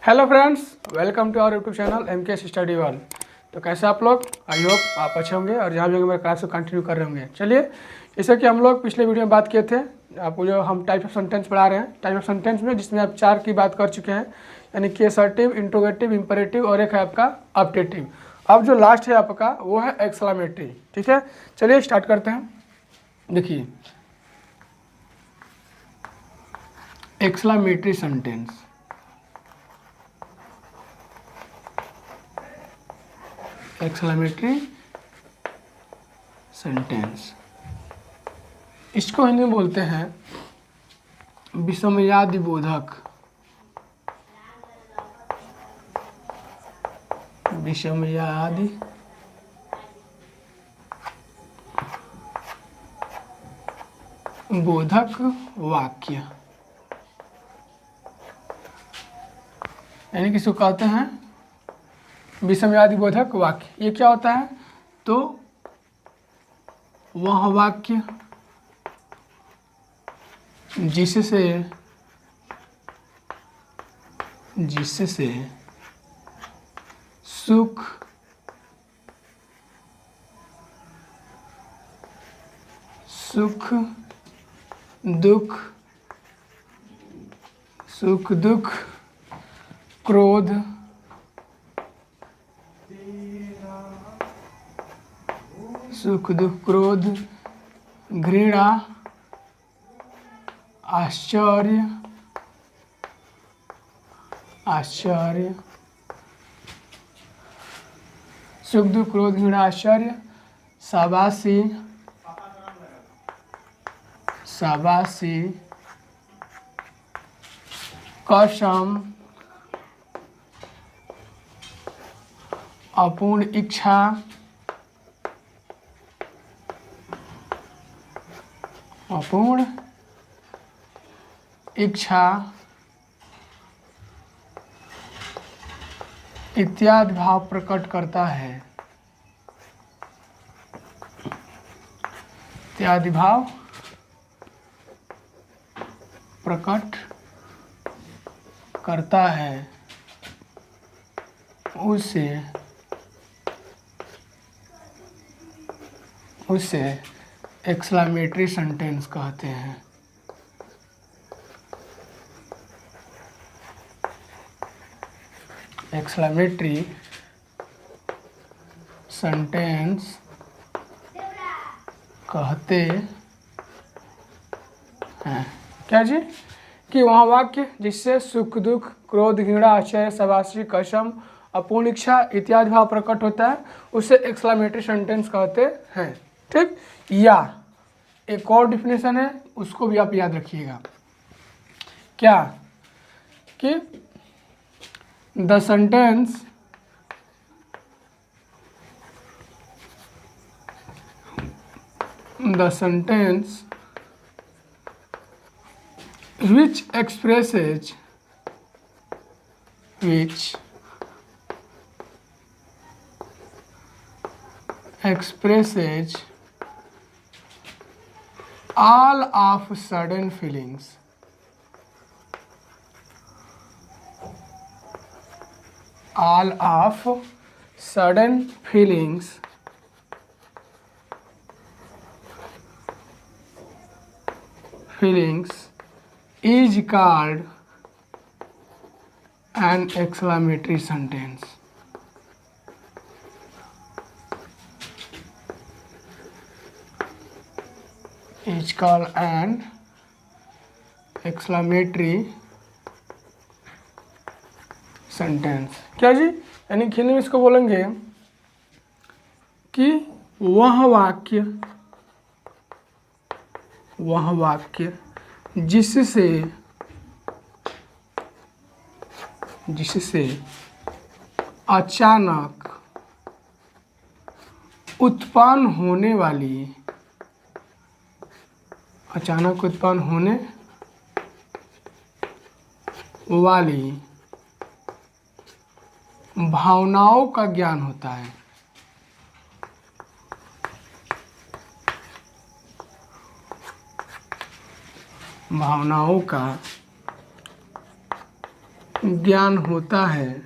Hello friends, welcome to our YouTube channel MK study world. तो कैसे आप लोग? आई होप आप अच्छे होंगे और जहाँ भी होंगे मेरे क्लास को कंटिन्यू कर रहे होंगे। चलिए, जैसे कि हम लोग पिछले वीडियो में बात किए थे, आपको जो हम टाइप ऑफ सेंटेंस पढ़ा रहे हैं, टाइप ऑफ सेंटेंस में जिसमें आप 4 की बात कर चुके हैं, यानी कि असर्टिव, इंट्रोगेटिव, इंपरेटिव और एक है आपका ऑब्जेक्टिव। अब जो लास्ट है आपका वो है एक्सक्लेमेटरी। ठीक है, चलिए स्टार्ट करते हैं। देखिए, एक्सक्लेमेटरी सेंटेंस। एक्सक्लेमेटरी सेंटेंस, इसको हिंदी में बोलते हैं विस्मयादि बोधक। विस्मयादि बोधक वाक्य, यानी किसको कहते हैं विस्मयादि बोधक वाक्य। ये क्या होता है? तो वह वाक्य जिससे सुख, दुख, क्रोध, घृणा, आश्चर्य, सुख दुख क्रोध घृणा आश्चर्य, शाबाशी, कसम, अपूर्ण इच्छा, इत्यादि भाव प्रकट करता है। इत्यादि भाव प्रकट करता है, उसे एक्सक्लेमेटरी सेंटेंस कहते हैं। एक्सक्लेमेटरी सेंटेंस कहते हैं क्या जी? कि वह वाक्य जिससे सुख दुख क्रोध घृणा आश्चर्य शाबाशी कसम अपूर्ण इच्छा इत्यादि भाव प्रकट होता है, उसे एक्सक्लेमेटरी सेंटेंस कहते हैं। ठीक, या एक और डिफिनेशन है, उसको भी आप याद रखिएगा। क्या? कि the sentence which expresses all of sudden feelings, is called an exclamatory sentence. Is called an exclamatory sentence. क्या जी? यानी हिंदी में इसको बोलेंगे कि वह वाक्य जिससे अचानक उत्पन्न होने वाली भावनाओं का ज्ञान होता है। भावनाओं का ज्ञान होता है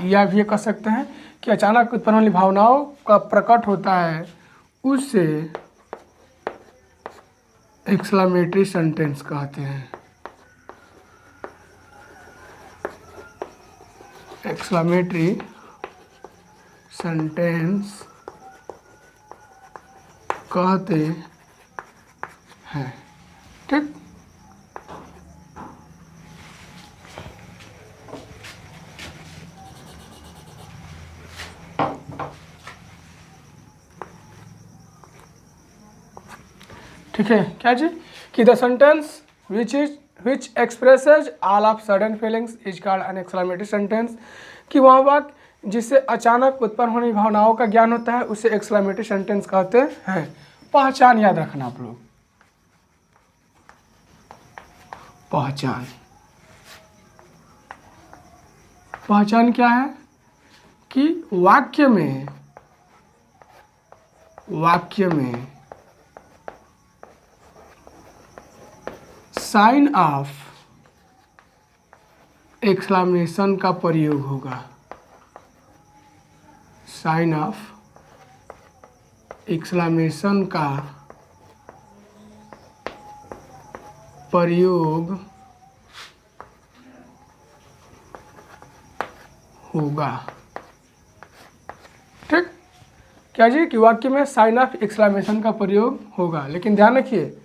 या भी ये कह सकते हैं कि अचानक उत्पन्न वाली भावनाओं का प्रकट होता है, उसे एक्सक्लेमेटरी सेंटेंस कहते हैं। एक्सक्लेमेटरी सेंटेंस कहते हैं। ठीक, ठीक है क्या जी कि the sentence which expresses all of sudden feelings is called an exclamatory sentence, कि वह वाक्य जिससे अचानक उत्पन्न होने भावनाओं का ज्ञान होता है उसे एक्सक्लेमेटरी सेंटेंस कहते हैं। पहचान याद रखना आप लोग, पहचान क्या है कि वाक्य में साइन ऑफ एक्सक्लेमेशन का प्रयोग होगा। साइन ऑफ एक्सक्लेमेशन का प्रयोग होगा। ठीक क्या जी कि वाक्य में साइन ऑफ एक्सक्लेमेशन का प्रयोग होगा। लेकिन ध्यान रखिए,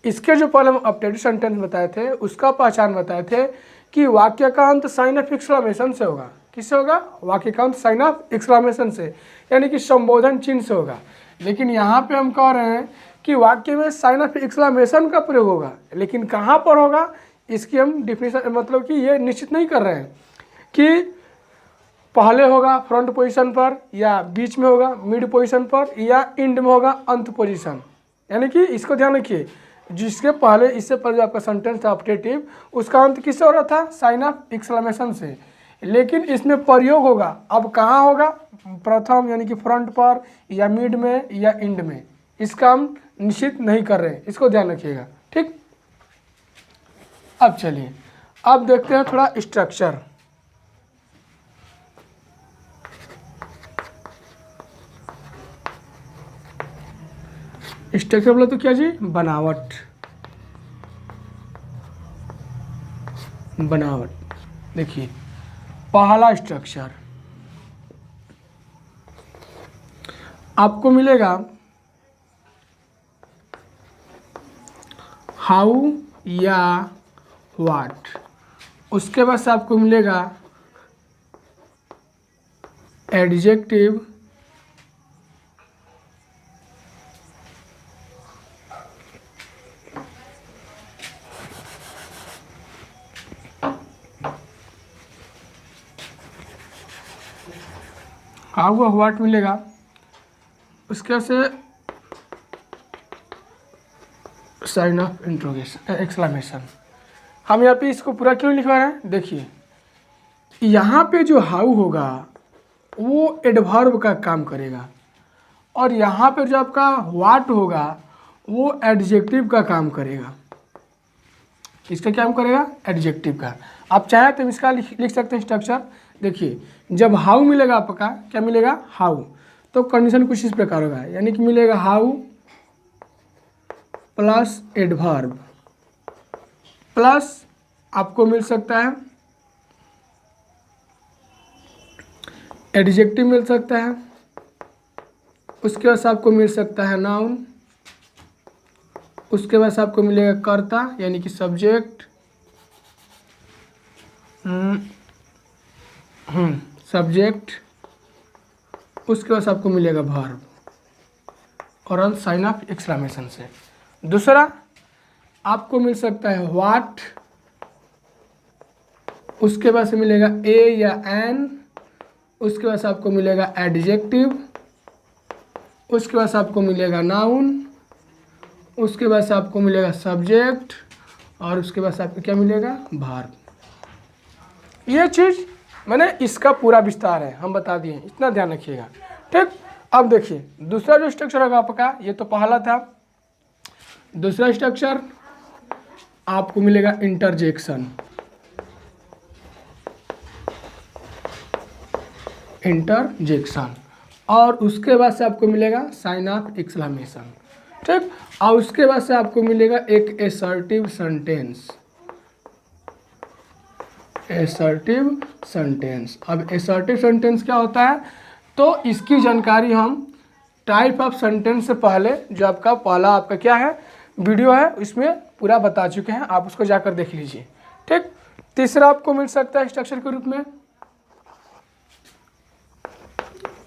इसके जो पहले हम अपडेटेड सेंटेंस बताए थे उसका पहचान बताए थे कि वाक्य का अंत साइन ऑफ एक्सक्लेमेशन से होगा। किससे होगा? वाक्य का अंत साइन ऑफ एक्सक्लेमेशन से, यानी कि संबोधन चिन्ह से होगा। लेकिन यहाँ पे हम कह रहे हैं कि वाक्य में साइन ऑफ एक्सक्लेमेशन का प्रयोग होगा, लेकिन कहाँ पर होगा इसकी हम डिफिनेशन मतलब कि ये निश्चित नहीं कर रहे हैं कि पहले होगा फ्रंट पोजीशन पर, या बीच में होगा मिड पोजीशन पर, या एंड में होगा अंत पोजीशन। यानी कि इसको ध्यान रखिए, जिसके पहले इससे पहले जो आपका सेंटेंस था ऑप्टेटिव, उसका अंत किससे हो रहा था? साइन ऑफ एक्सक्लेमेशन से। लेकिन इसमें प्रयोग होगा, अब कहाँ होगा? प्रथम यानी कि फ्रंट पर, या मिड में, या एंड में। इसका हम निश्चित नहीं कर रहे हैं, इसको ध्यान रखिएगा। ठीक, अब चलिए अब देखते हैं थोड़ा स्ट्रक्चर। स्ट्रक्चर बोला तो क्या जी? बनावट। देखिए पहला स्ट्रक्चर आपको मिलेगा हाउ या व्हाट, उसके बाद से आपको मिलेगा एडजेक्टिव, हाउ और व्हाट मिलेगा, उसके से साइन ऑफ इंट्रोगेशन एक्सक्लेमेशन। हम यहाँ पे इसको पूरा क्यों लिखवा रहे हैं? देखिए यहाँ पे जो हाउ होगा वो एडवर्ब का काम करेगा, और यहाँ पे जो आपका व्हाट होगा वो एडजेक्टिव का काम करेगा। इसका क्या काम करेगा? एडजेक्टिव का। आप चाहे तो इसका लिख सकते हैं स्ट्रक्चर। देखिए जब हाउ मिलेगा आपका, क्या मिलेगा? हाउ, तो कंडीशन कुछ इस प्रकार होगा, यानी कि मिलेगा हाउ प्लस एडवर्ब, प्लस आपको मिल सकता है एडजेक्टिव मिल सकता है, उसके बाद आपको मिल सकता है नाउन, उसके बाद आपको मिलेगा कर्ता यानी कि सब्जेक्ट, सब्जेक्ट, उसके बाद आपको मिलेगा वर्ब, और अंत साइन ऑफ एक्सक्लेमेशन से। दूसरा आपको मिल सकता है व्हाट, उसके बाद से मिलेगा ए या एन, उसके बाद आपको मिलेगा एडजेक्टिव, उसके बाद आपको मिलेगा नाउन, उसके बाद आपको मिलेगा सब्जेक्ट, और उसके बाद आपको क्या मिलेगा? वर्ब। ये चीज़ मैंने इसका पूरा विस्तार है, हम बता दिए, इतना ध्यान रखिएगा। ठीक, अब देखिए दूसरा जो स्ट्रक्चर होगा आपका, ये तो पहला था दूसरा स्ट्रक्चर आपको मिलेगा इंटरजेक्शन, इंटरजेक्शन, और उसके बाद से आपको मिलेगा साइन ऑफ एक्सक्लेमेशन, ठीक। और उसके बाद से आपको मिलेगा एक एसर्टिव सेंटेंस, एसर्टिव सेंटेंस। अब एसर्टिव सेंटेंस क्या होता है, तो इसकी जानकारी हम टाइप ऑफ सेंटेंस से पहले जो आपका पहला आपका क्या है वीडियो है इसमें पूरा बता चुके हैं, आप उसको जाकर देख लीजिए, ठीक। तीसरा आपको मिल सकता है स्ट्रक्चर के रूप में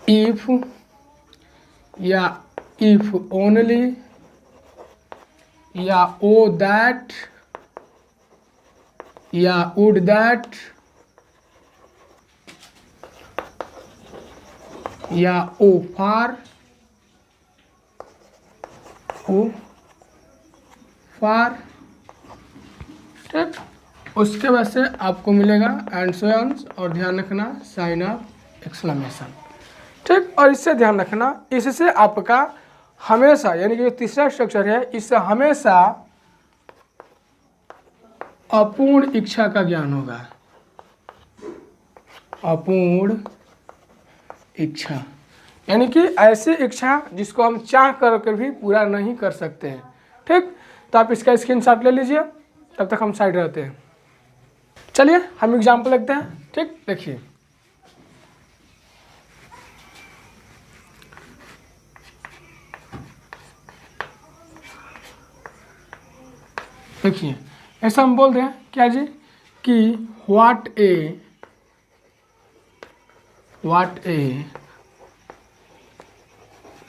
इफ या इफ ओनली या ओ दैट या वुड दैट या ओ फार, ओ फार, ठीक। उसके बाद से आपको मिलेगा एंड सो ऑन, और ध्यान रखना साइन ऑफ एक्सक्लेमेशन, ठीक। और इससे ध्यान रखना, इससे आपका हमेशा यानी कि जो तीसरा स्ट्रक्चर है इससे हमेशा अपूर्ण इच्छा का ज्ञान होगा, अपूर्ण इच्छा यानी कि ऐसी इच्छा जिसको हम चाह कर भी पूरा नहीं कर सकते हैं, ठीक। तो आप इसका स्क्रीनशॉट ले लीजिए, तब तक हम साइड रहते हैं। चलिए हम एग्जाम्पल देखते हैं, ठीक। देखिए देखिए ऐसा हम बोल दें क्या जी कि what a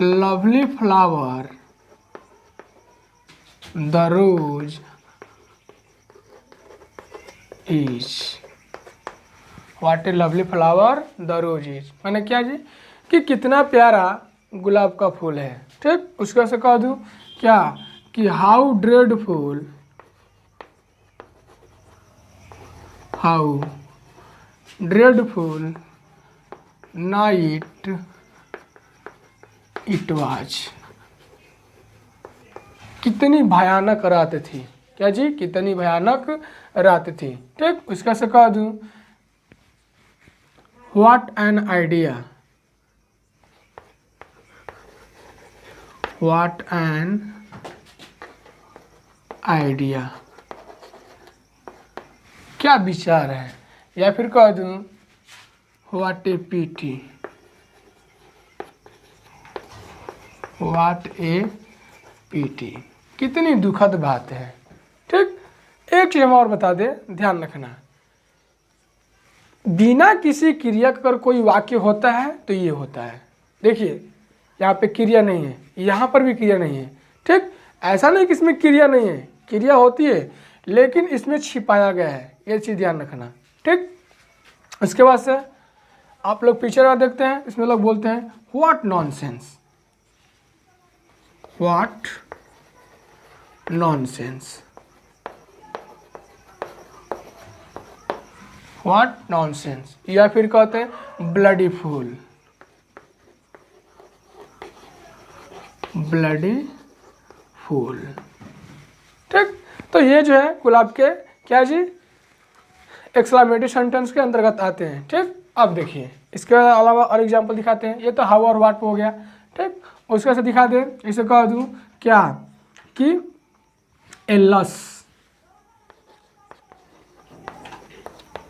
lovely flower the rose is, what a lovely flower the rose is माने क्या जी कि कितना प्यारा गुलाब का फूल है, ठीक। उसका से कह दूँ क्या कि how dreadful, how dreadful night it was, कितनी भयानक रात थी, क्या जी कितनी भयानक रात थी, ठीक। उसका से कह दूँ what an idea, what an idea, क्या विचार है। या फिर कह दूँ what A PT, what A PT, कितनी दुखद बात है, ठीक। एक चीज हम और बता दें, ध्यान रखना, बिना किसी क्रिया का अगर कोई वाक्य होता है तो ये होता है। देखिए यहाँ पे क्रिया नहीं है, यहाँ पर भी क्रिया नहीं है, ठीक। ऐसा नहीं कि इसमें क्रिया नहीं है, क्रिया होती है लेकिन इसमें छिपाया गया है, ये चीज़ ध्यान रखना, ठीक। इसके बाद से आप लोग पीछे वाला देखते हैं, इसमें लोग बोलते हैं what nonsense, what nonsense, what nonsense. या फिर कहते हैं ब्लडी फूल, ब्लडी फूल, ठीक। तो ये जो है गुलाब के क्या जी एक्सक्लेमेटरी सेंटेंस के अंतर्गत आते हैं, ठीक। अब देखिए इसके अलावा और एग्जांपल दिखाते हैं, ये तो हाउ और व्हाट हो गया, ठीक। उसके से दिखा दे, इसे कह दूँ क्या कि एलस,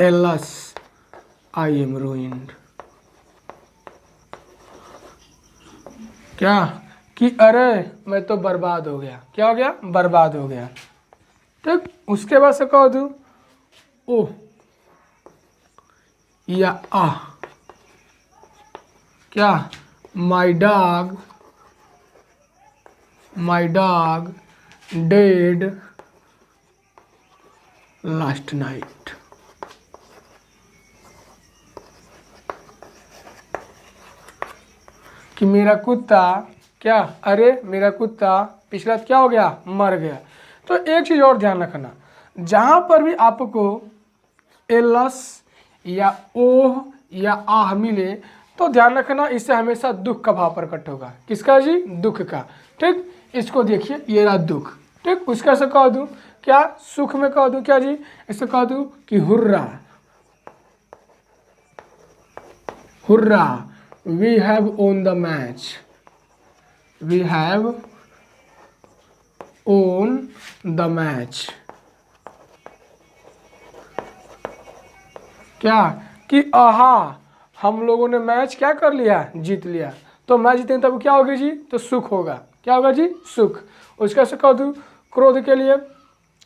एलस आई एम रूइंड, क्या कि अरे मैं तो बर्बाद हो गया, क्या हो गया बर्बाद हो गया, ठीक। उसके बाद से कह दूँ ओह या आह, क्या my dog dead last night, कि मेरा कुत्ता क्या अरे मेरा कुत्ता पिछला क्या हो गया मर गया। तो एक चीज़ और ध्यान रखना, जहाँ पर भी आपको एलस या ओह या आह मिले तो ध्यान रखना इससे हमेशा दुख का भाव प्रकट होगा, किसका जी दुख का, ठीक। इसको देखिए ये रहा दुख, ठीक, उसका से कह दूँ क्या, सुख में कह दूँ क्या जी, इससे कह दूँ कि hurrah, hurrah, we have won the match, we have won the match. क्या कि आहा, हम लोगों ने मैच क्या कर लिया, जीत लिया। तो मैच जीते तब क्या होगी जी, तो सुख होगा। क्या होगा जी, सुख। उसका से कह दूँ क्रोध के लिए,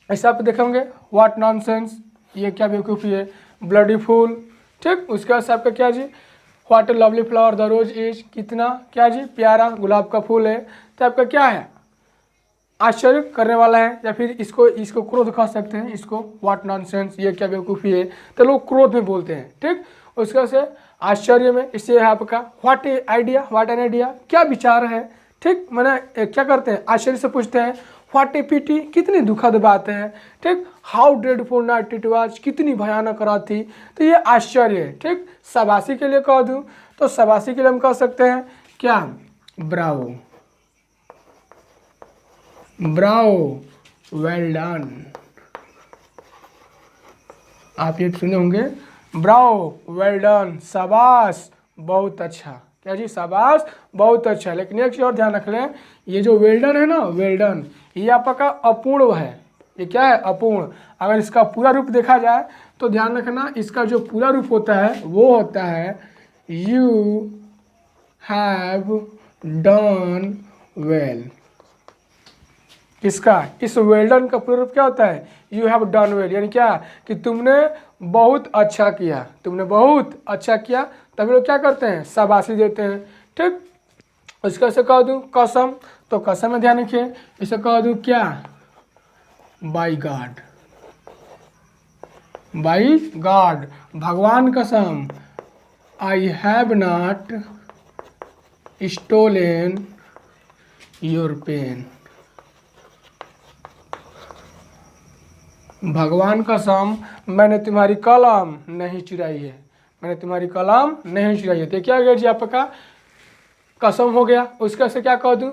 ऐसा आप देखेंगे व्हाट नॉनसेंस, ये क्या बेवकूफ़ी है, ब्लडी फूल। ठीक, उसके बाद आपका क्या जी, what a lovely flower the rose is, कितना क्या जी प्यारा गुलाब का फूल है। तो आपका क्या है, आश्चर्य करने वाला है, या फिर इसको क्रोध कह सकते हैं, इसको व्हाट नॉनसेंस, ये क्या बेवकूफ़ी है। तो लोग क्रोध में बोलते हैं। ठीक, उसका से आश्चर्य में, इससे है आपका what A idea, what an idea, क्या विचार है। ठीक, मैंने क्या करते हैं, आश्चर्य से पूछते हैं व्हाट ए पिटी, कितनी दुखद बात है। ठीक, how dreadful night it was, कितनी भयानक रात थी। तो ये आश्चर्य है। ठीक, शाबाशी के लिए कह दूँ तो शाबाशी के लिए हम कह सकते हैं क्या, ब्रावो, ब्रावो, वेल डन। आप ये सुने होंगे, ब्रावो, वेल डन, शाबाश, बहुत अच्छा। क्या जी, शाबाश, बहुत अच्छा। लेकिन एक चीज़ और ध्यान रख लें, ये जो वेल डन है ना, वेल डन, ये आपका अपूर्ण है। ये क्या है, अपूर्ण। अगर इसका पूरा रूप देखा जाए तो ध्यान रखना, इसका जो पूरा रूप होता है वो होता है यू हैव डन वेल। इसका, इस वेल डन का पूरा रूप क्या होता है, यू हैव डन वेल, यानी क्या कि तुमने बहुत अच्छा किया, तुमने बहुत अच्छा किया। तभी लोग क्या करते हैं, शाबाशी देते हैं। ठीक, इसका से कह दूँ कसम, तो कसम में ध्यान रखिए, इसे कह दूँ क्या, बाई गॉड, बाई गॉड, भगवान कसम, I have not stolen your pen, भगवान कसम मैंने तुम्हारी कलम नहीं चुराई है, मैंने तुम्हारी कलम नहीं चुराई है। तो क्या हो गया जी आपका, कसम हो गया। उसका से क्या कह दूँ,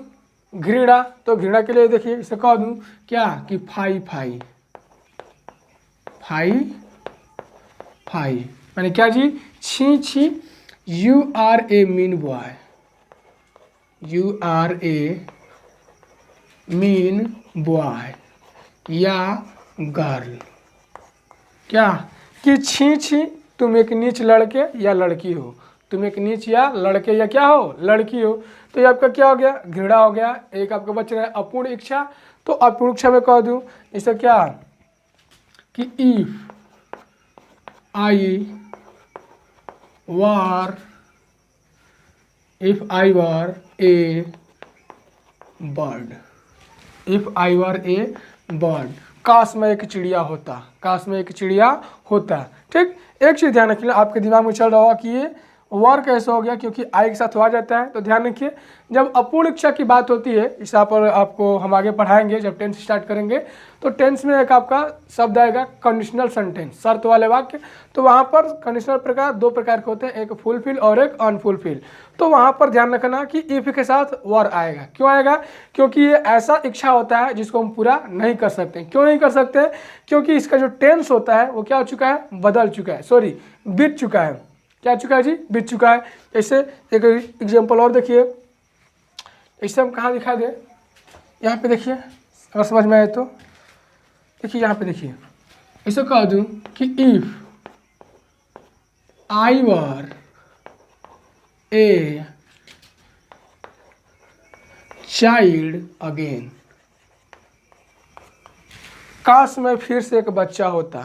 घृणा, तो घृणा के लिए देखिए इसे कह दूँ क्या कि फाई फाई, फाई फाई, मैंने क्या जी, छी छी, you are a mean boy, you are a mean boy या गर्ल। क्या कि छी छी, तुम एक नीच लड़के या लड़की हो, तुम एक नीच या लड़के या क्या हो, लड़की हो। तो ये आपका क्या हो गया, घृणा हो गया। एक आपका बच रहा है अपूर्ण इच्छा, तो अपूर्ण इच्छा में कह दूँ इसे क्या कि if I were A bird, if I were A bird, काश में एक चिड़िया होता, काश में एक चिड़िया होता। ठीक, एक चीज़ ध्यान रखिए, आपके दिमाग में चल रहा होगा कि ये वर कैसे हो गया, क्योंकि आई के साथ हुआ जाता है। तो ध्यान रखिए, जब अपूर्ण इच्छा की बात होती है, इस पर आपको हम आगे पढ़ाएंगे जब टेंस स्टार्ट करेंगे, तो टेंस में एक आपका शब्द आएगा कंडीशनल सेंटेंस, शर्त वाले वाक्य। तो वहाँ पर कंडीशनल प्रकार दो प्रकार के होते हैं, एक फुलफिल और एक अनफुलफिल। तो वहाँ पर ध्यान रखना कि इफ के साथ वर आएगा। क्यों आएगा, क्योंकि ये ऐसा इच्छा होता है जिसको हम पूरा नहीं कर सकते। क्यों नहीं कर सकते, क्योंकि इसका जो टेंस होता है वो क्या हो चुका है, बदल चुका है, सॉरी बीत चुका है। क्या चुका है जी, बीत चुका है। ऐसे एक एग्जाम्पल और देखिए, इसे हम कहाँ दिखा दे, यहाँ पे देखिए, अगर समझ में आए तो देखिए, यहाँ पे देखिए, इसे कह दूँ कि if I were a child again, काश में फिर से एक बच्चा होता,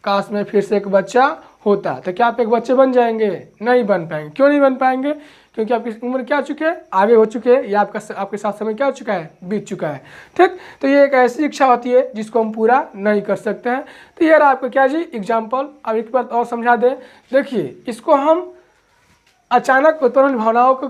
काश में फिर से एक बच्चा होता। तो क्या आप एक बच्चे बन जाएंगे, नहीं बन पाएंगे। क्यों नहीं बन पाएंगे, क्योंकि आपकी उम्र क्या चुके हैं, आगे हो चुके हैं, या आपके साथ समय क्या हो चुका है, बीत चुका है। ठीक, तो ये एक ऐसी इच्छा होती है जिसको हम पूरा नहीं कर सकते हैं। तो ये रहा आपका क्या जी एग्जाम्पल। अब एक बात और समझा दें, देखिए इसको हम अचानक उत्पन्न भावनाओं को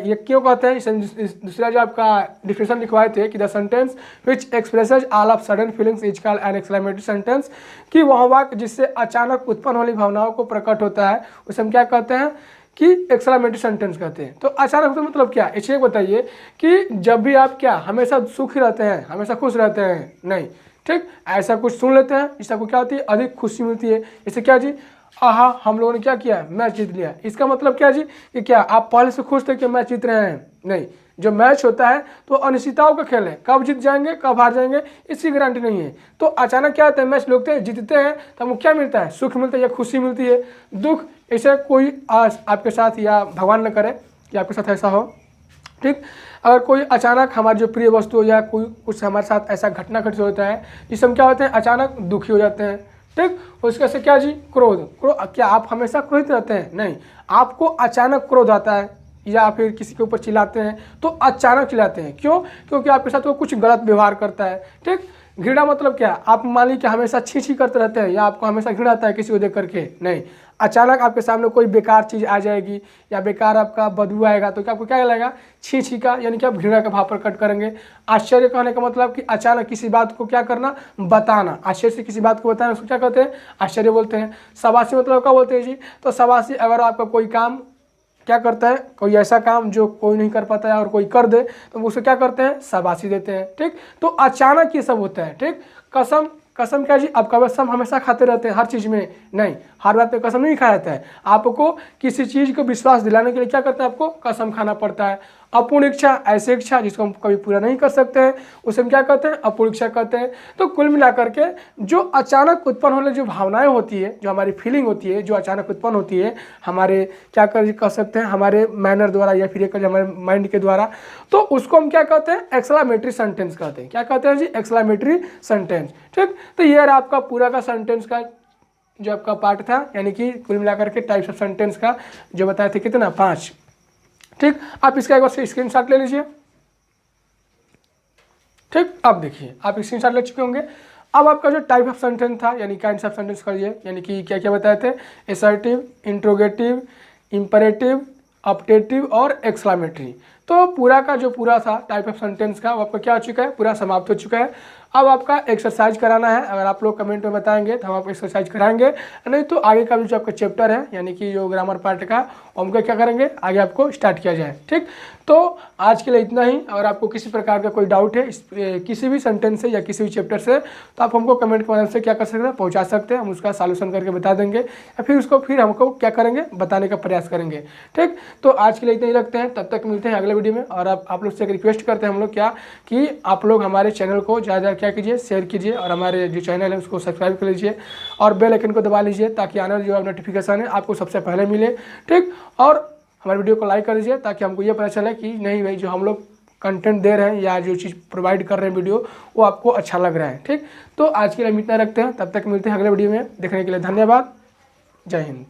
ये क्यों कहते हैं। दूसरा जो आपका डिफिनेशन लिखवाए थे कि the sentence which expresses all of sudden feelings is called an exclamatory sentence, कि वह वाक्य जिससे अचानक उत्पन्न वाली भावनाओं को प्रकट होता है उसे हम क्या कहते हैं कि एक्सक्लेमेटरी सेंटेंस कहते हैं। तो अचानक तो मतलब क्या, इसे बताइए कि जब भी आप क्या हमेशा सुखी रहते हैं, हमेशा खुश रहते हैं, नहीं, ठीक, ऐसा कुछ सुन लेते हैं जिससे आपको क्या होती है, अधिक खुशी मिलती है। जैसे क्या जी, आहा हम लोगों ने क्या किया, मैच जीत लिया। इसका मतलब क्या जी कि क्या आप पहले से खुश थे कि मैच जीत रहे हैं, नहीं। जो मैच होता है तो अनिश्चितताओं का खेल है, कब जीत जाएंगे कब हार जाएंगे इसकी गारंटी नहीं है। तो अचानक क्या होता है, मैच लोग जीतते हैं तो हमको क्या मिलता है, सुख मिलता है या खुशी मिलती है। दुख ऐसे कोई आपके साथ या भगवान न करे कि आपके साथ ऐसा हो, ठीक। अगर कोई अचानक हमारी जो प्रिय वस्तु या कोई कुछ हमारे साथ ऐसा घटना घटित होता है जिससे हम क्या होते हैं, अचानक दुखी हो जाते हैं, ठीक। उसके से क्या जी, क्रोध। क्या आप हमेशा क्रोधित रहते हैं, नहीं। आपको अचानक क्रोध आता है या फिर किसी के ऊपर चिल्लाते हैं तो अचानक चिल्लाते हैं, क्यों, क्योंकि आपके साथ वो कुछ गलत व्यवहार करता है, ठीक। घृणा मतलब क्या, आप मान लीजिए कि हमेशा छी करते रहते हैं या आपको हमेशा घृणा आता है किसी को देख करके, नहीं। अचानक आपके सामने कोई बेकार चीज़ आ जाएगी या बेकार आपका बदबू आएगा तो क्या आपको क्या लगेगा, छी का, यानी कि आप घृणा का भाव प्रकट करेंगे। आश्चर्य कहने का मतलब कि अचानक किसी बात को क्या करना, बताना। आश्चर्य से किसी बात को बताना उसको क्या कहते हैं, आश्चर्य बोलते हैं। शाबाशी मतलब क्या बोलते हैं जी, तो शाबाशी अगर आपका कोई काम क्या करता है, कोई ऐसा काम जो कोई नहीं कर पाता है और कोई कर दे तो उसे क्या करते हैं, शाबाशी देते हैं, ठीक। तो अचानक ये सब होता है, ठीक। कसम, कसम क्या जी, आप कसम हमेशा खाते रहते हैं हर चीज़ में, नहीं, हर बात पे कसम नहीं खाया जाता है। आपको किसी चीज़ को विश्वास दिलाने के लिए क्या करता है, आपको कसम खाना पड़ता है। अपूर्ण इच्छा, ऐसी इच्छा जिसको हम कभी पूरा नहीं कर सकते हैं उसे हम क्या कहते हैं, अपूर्ण इच्छा कहते हैं। तो कुल मिलाकर के जो अचानक उत्पन्न होने जो भावनाएं होती है, जो हमारी फीलिंग होती है, जो अचानक उत्पन्न होती है हमारे क्या कह सकते हैं, हमारे मैनर द्वारा या फिर हमारे माइंड के द्वारा, तो उसको हम क्या कहते हैं, एक्सक्लेमेटरी सेंटेंस कहते हैं। क्या कहते हैं जी, एक्सक्लेमेटरी सेंटेंस, ठीक। तो ये रहा आपका पूरा का सेंटेंस का जो आपका पार्ट था, यानी कि कुल मिलाकर के टाइप्स ऑफ सेंटेंस का जो बताए थे कितना, 5, ठीक। आप इसका एक बार स्क्रीनशॉट ले लीजिए, ठीक। अब देखिए आप स्क्रीनशॉट ले चुके होंगे। अब आपका जो टाइप ऑफ सेंटेंस था यानी काइंड्स ऑफ सेंटेंस करिए, यानी कि क्या क्या बताए थे, असर्टिव, इंट्रोगेटिव, इंपरेटिव, अपटेटिव और एक्सक्लेमेटरी। तो पूरा का जो पूरा था टाइप ऑफ सेंटेंस का वो आपका क्या हो चुका है, पूरा समाप्त हो चुका है। अब आपका एक्सरसाइज कराना है, अगर आप लोग कमेंट में बताएंगे तो हम आपको एक्सरसाइज कराएंगे, नहीं तो आगे का भी जो आपका चैप्टर है यानी कि जो ग्रामर पार्ट का हम क्या करेंगे, आगे आपको स्टार्ट किया जाए, ठीक। तो आज के लिए इतना ही। अगर आपको किसी प्रकार का कोई डाउट है किसी भी सेंटेंस से या किसी भी चैप्टर से तो आप हमको कमेंट के माध्यम से क्या कर सकते हैं, पहुंचा सकते हैं, हम उसका सॉल्यूशन करके बता देंगे या फिर उसको फिर हमको क्या करेंगे, बताने का प्रयास करेंगे, ठीक। तो आज के लिए इतना ही रखते हैं, तब तक मिलते हैं अगले वीडियो में। और आप लोग से एक रिक्वेस्ट करते हैं हम लोग क्या कि आप लोग हमारे चैनल को ज़्यादा क्या कीजिए, शेयर कीजिए और हमारे जो चैनल है उसको सब्सक्राइब कर लीजिए और बेल आइकन को दबा लीजिए ताकि आने वाली जो नोटिफिकेशन है आपको सबसे पहले मिले, ठीक। और हमारे वीडियो को लाइक कर दीजिए ताकि हमको ये पता चले कि नहीं भाई जो हम लोग कंटेंट दे रहे हैं या जो चीज़ प्रोवाइड कर रहे हैं वीडियो वो आपको अच्छा लग रहा है, ठीक। तो आज के लिए हम इतना रखते हैं, तब तक मिलते हैं अगले वीडियो में। देखने के लिए धन्यवाद, जय हिंद।